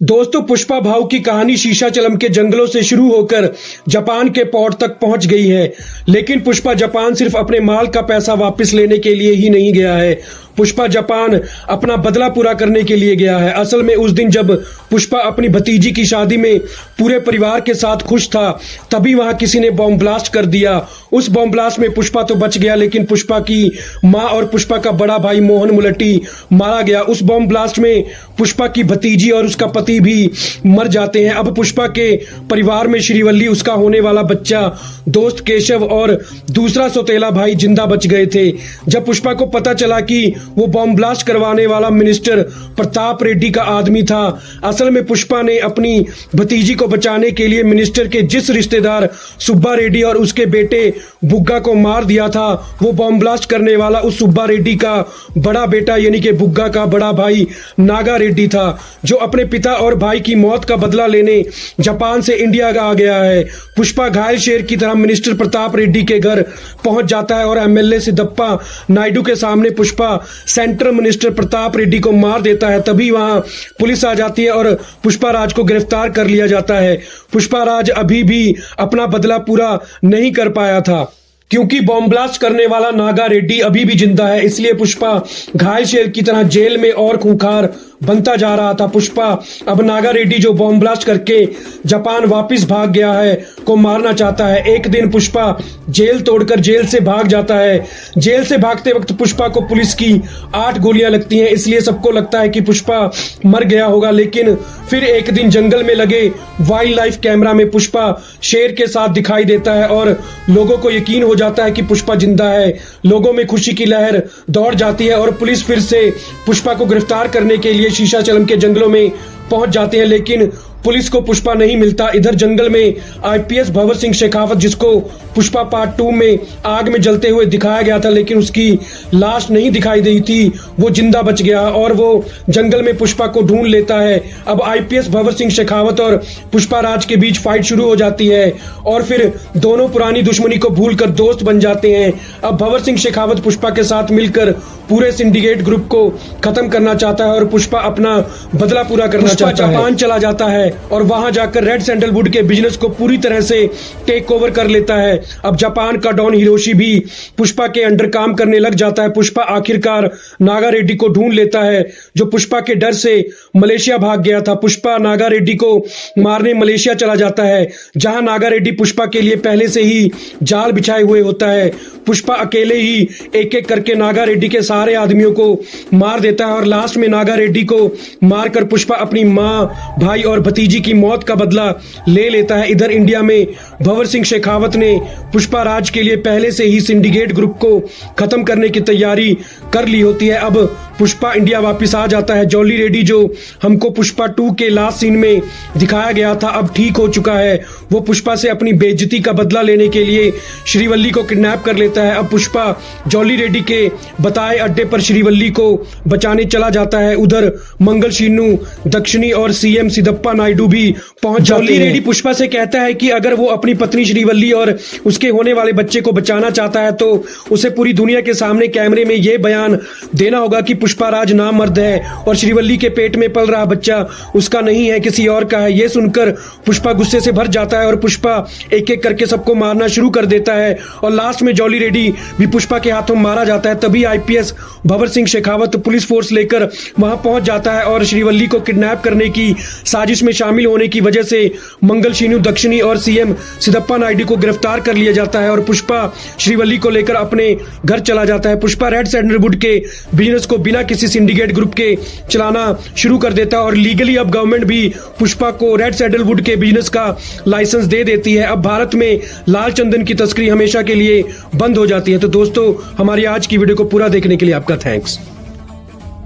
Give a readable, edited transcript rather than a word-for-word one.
दोस्तों, पुष्पा भाऊ की कहानी शीशाचलम के जंगलों से शुरू होकर जापान के पोर्ट तक पहुंच गई है। लेकिन पुष्पा जापान सिर्फ अपने माल का पैसा वापस लेने के लिए ही नहीं गया है। पुष्पा जापान अपना बदला पूरा करने के लिए गया है। असल में उस दिन जब पुष्पा अपनी भतीजी की शादी में पूरे परिवार के साथ खुश था, तभी वहां किसी ने बॉम्ब ब्लास्ट कर दिया। उस बॉम्ब ब्लास्ट में पुष्पा तो बच गया, लेकिन पुष्पा की मां और पुष्पा का बड़ा भाई मोहन मुलट्टी मारा गया। उस बॉम्ब ब्लास्ट में पुष्पा की भतीजी और उसका पति भी मर जाते हैं। अब पुष्पा के परिवार में श्रीवल्ली, उसका होने वाला बच्चा, दोस्त केशव और दूसरा सौतेला भाई जिंदा बच गए थे। जब पुष्पा को पता चला कि वो बॉम्ब ब्लास्ट करवाने वाला मिनिस्टर प्रताप रेड्डी का आदमी था। असल में पुष्पा ने अपनी भतीजी को बचाने के लिए मिनिस्टर के जिस रिश्तेदार सुब्बा रेड्डी और उसके बेटे बुग्गा को मार दिया था, वो बॉम्ब ब्लास्ट करने वाला उस सुब्बा रेड्डी का बड़ा बेटा यानी कि बुग्गा का बड़ा भाई नागा रेड्डी था, जो अपने पिता और भाई की मौत का बदला लेने जापान से इंडिया आ गया है। पुष्पा घायल शेर की तरह मिनिस्टर प्रताप रेड्डी के घर पहुंच जाता है और एमएलए सिद्धप्पा नायडू के सामने पुष्पा सेंट्रल मिनिस्टर प्रताप रेड्डी को मार देता है। तभी वहां पुलिस आ जाती है और पुष्पा राज को गिरफ्तार कर लिया जाता है। पुष्पा राज अभी भी अपना बदला पूरा नहीं कर पाया था, क्योंकि बॉम्ब ब्लास्ट करने वाला नागा रेड्डी अभी भी जिंदा है। इसलिए पुष्पा घायल शेर की तरह जेल में और खूंखार बनता जा रहा था। पुष्पा अब नागा रेड्डी, जो बॉम्ब ब्लास्ट करके जापान वापस भाग गया है, को मारना चाहता है। एक दिन पुष्पा जेल तोड़कर जेल से भाग जाता है। जेल से भागते वक्त पुष्पा को पुलिस की 8 गोलियां लगती हैं, इसलिए सबको लगता है कि पुष्पा मर गया होगा। लेकिन फिर एक दिन जंगल में लगे वाइल्ड लाइफ कैमरा में पुष्पा शेर के साथ दिखाई देता है और लोगों को यकीन हो जाता है कि पुष्पा जिंदा है। लोगों में खुशी की लहर दौड़ जाती है और पुलिस फिर से पुष्पा को गिरफ्तार करने के लिए शीशाचलम के जंगलों में पहुंच जाते हैं, लेकिन पुलिस को पुष्पा नहीं मिलता। इधर जंगल में आईपीएस भंवर सिंह शेखावत, जिसको पुष्पा पार्ट 2 में आग में जलते हुए दिखाया गया था, लेकिन उसकी लाश नहीं दिखाई दी थी, वो जिंदा बच गया और वो जंगल में पुष्पा को ढूंढ लेता है। अब आईपीएस भंवर सिंह शेखावत और पुष्पा राज के बीच फाइट शुरू हो जाती है और फिर दोनों पुरानी दुश्मनी को भूलकर दोस्त बन जाते हैं। अब भंवर सिंह शेखावत पुष्पा के साथ मिलकर पूरे सिंडिकेट ग्रुप को खत्म करना चाहता है और पुष्पा अपना बदला पूरा करना चाहता है। जापान चला जाता है और वहां जाकर रेड सैंडलवुड के बिजनेस को पूरी तरह से टेक ओवर कर लेता है। अब जापान का डॉन हिरोशी भी पुष्पा के अंडर काम करने लग जाता है। पुष्पा आखिरकार नागा रेड्डी को ढूंढ लेता है, जो पुष्पा के डर से मलेशिया भाग गया था। पुष्पा नागा रेड्डी को मारने मलेशिया चला जाता है, जहां नागा रेड्डी पुष्पा के लिए पहले से ही जाल बिछाए हुए होता है। पुष्पा अकेले ही एक एक करके नागा रेड्डी के सारे आदमियों को मार देता है और लास्ट में नागा रेड्डी को मारकर पुष्पा अपनी मां, भाई और भतीजी की मौत का बदला ले लेता है। इधर इंडिया में भंवर सिंह शेखावत ने पुष्पा राज के लिए पहले से ही सिंडिकेट ग्रुप को खत्म करने की तैयारी कर ली होती है। अब पुष्पा इंडिया वापस आ जाता है। जॉली रेड्डी, जो हमको पुष्पा 2 के लास्ट सीन में दिखाया गया था, अब ठीक हो चुका है। वो पुष्पा से अपनी बेइज्जती का बदला लेने के लिए श्रीवल्ली को किडनैप कर लेता है। अब पुष्पा जॉली रेड्डी के बताए अड्डे पर श्रीवल्ली को बचाने चला जाता है। उधर मंगल शीनू, दक्षिणी और सीएम सिद्धप्पा नायडू भी पहुंच जाते हैं। जॉली रेड्डी पुष्पा से कहता है कि अगर वो अपनी पत्नी श्रीवल्ली और उसके होने वाले बच्चे को बचाना चाहता है, तो उसे पूरी दुनिया के सामने कैमरे में ये बयान देना होगा कि पुष्पा राज नामर्द है और श्रीवल्ली के पेट में पल रहा बच्चा उसका नहीं है, किसी और का है। ये सुनकर पुष्पा गुस्से से भर जाता है और पुष्पा एक एक करके सबको मारना शुरू कर देता है और लास्ट में जॉली रेड्डी भी पुष्पा के हाथों मारा जाता है। तभी IPS Bhanwar Singh Shekhawat police force लेकर वहां पहुंच जाता है और श्रीवल्ली को किडनैप करने की साजिश में शामिल होने की वजह से मंगल शीनू, दक्षिणी और सीएम सिद्धप्पा नायडू को गिरफ्तार कर लिया जाता है और पुष्पा श्रीवल्ली को लेकर अपने घर चला जाता है। पुष्पा रेड सैंडलवुड के बिजनेस को बिना किसी सिंडिकेट ग्रुप के चलाना शुरू कर देता है और लीगली अब गवर्नमेंट भी पुष्पा को रेड सैंडलवुड के बिजनेस का लाइसेंस दे देती है। अब भारत में लाल चंदन की तस्करी हमेशा के लिए बंद हो जाती है। तो दोस्तों, हमारी आज की वीडियो को पूरा देखने के लिए आपका थैंक्स।